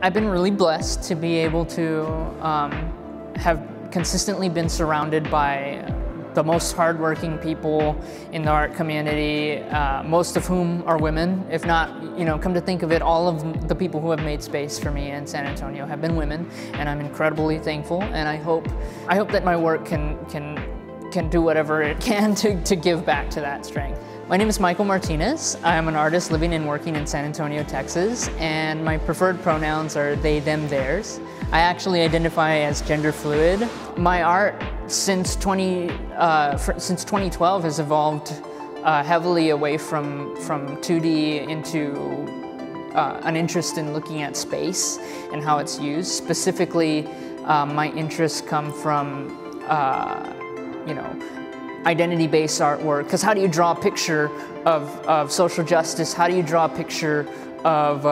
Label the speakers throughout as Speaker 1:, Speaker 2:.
Speaker 1: I've been really blessed to be able to have consistently been surrounded by the most hardworking people in the art community, most of whom are women. If not, come to think of it, all of the people who have made space for me in San Antonio have been women, and I'm incredibly thankful. And I hope that my work can do whatever it can to give back to that strength. My name is Michael Martinez. I'm an artist living and working in San Antonio, Texas, and my preferred pronouns are they, them, theirs. I actually identify as gender fluid. My art since 2012 has evolved heavily away from 2D into an interest in looking at space and how it's used. Specifically, my interests come from identity-based artwork, because how do you draw a picture of social justice? How do you draw a picture of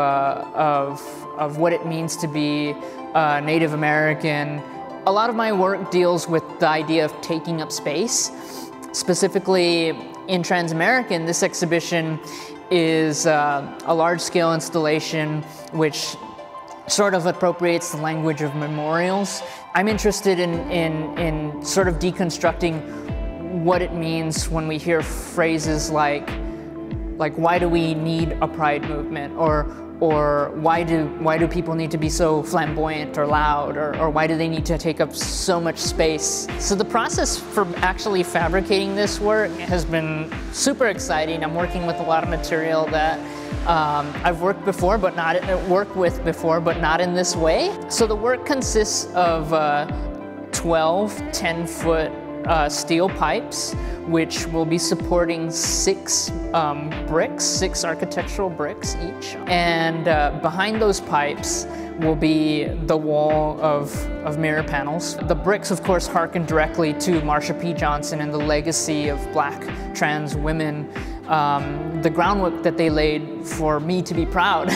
Speaker 1: what it means to be Native American? A lot of my work deals with the idea of taking up space. Specifically, in Transamerica, this exhibition is a large-scale installation which sort of appropriates the language of memorials. I'm interested in sort of deconstructing what it means when we hear phrases like why do we need a pride movement, or why do people need to be so flamboyant or loud, or why do they need to take up so much space? So the process for actually fabricating this work has been super exciting. I'm working with a lot of material that I've worked with before, but not in this way. So the work consists of 12 10-foot steel pipes, which will be supporting 6 architectural bricks each. And behind those pipes will be the wall of mirror panels. The bricks, of course, hearken directly to Marsha P. Johnson and the legacy of Black trans women. The groundwork that they laid for me to be proud.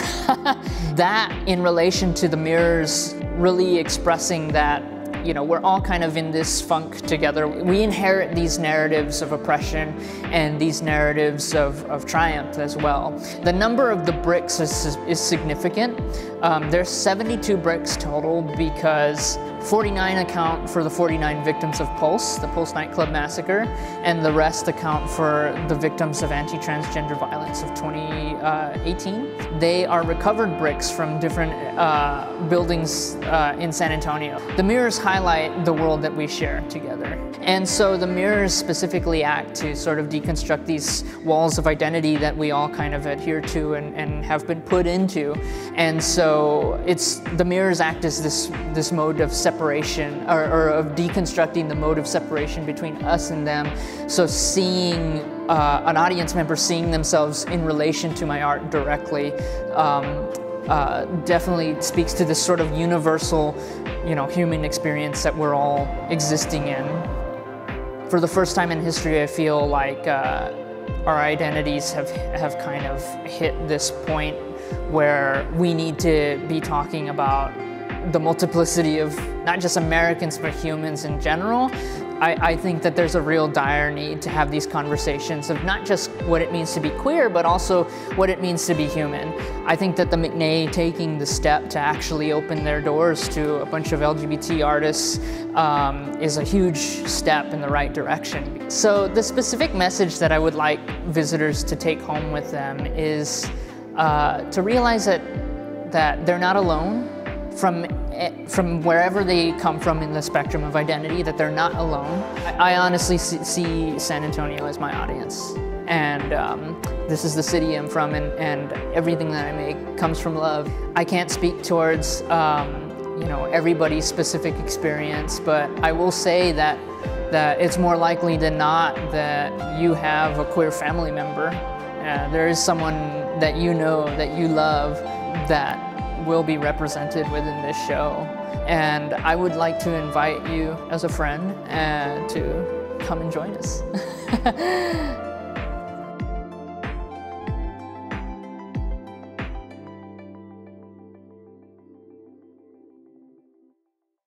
Speaker 1: That, in relation to the mirrors, really expressing that we're all kind of in this funk together. We inherit these narratives of oppression and these narratives of triumph as well. The number of the bricks is significant. There's 72 bricks total, because 49 account for the 49 victims of Pulse, the Pulse nightclub massacre, and the rest account for the victims of anti-transgender violence of 2018. They are recovered bricks from different buildings in San Antonio. The mirrors highlight the world that we share together. And so the mirrors specifically act to sort of deconstruct these walls of identity that we all kind of adhere to and have been put into. And so the mirrors act as this mode of separation, or of deconstructing the mode of separation between us and them. So seeing an audience member seeing themselves in relation to my art directly definitely speaks to this sort of universal, human experience that we're all existing in. For the first time in history, I feel like our identities have kind of hit this point where we need to be talking about the multiplicity of not just Americans, but humans in general. I think that there's a real dire need to have these conversations of not just what it means to be queer, but also what it means to be human. I think that the McNay taking the step to actually open their doors to a bunch of LGBT artists is a huge step in the right direction. So the specific message that I would like visitors to take home with them is to realize that they're not alone. From wherever they come from in the spectrum of identity, that they're not alone. I honestly see San Antonio as my audience, and this is the city I'm from, and everything that I make comes from love. I can't speak towards everybody's specific experience, but I will say that it's more likely than not that you have a queer family member. There is someone that you know, that you love, that will be represented within this show. And I would like to invite you as a friend to come and join us.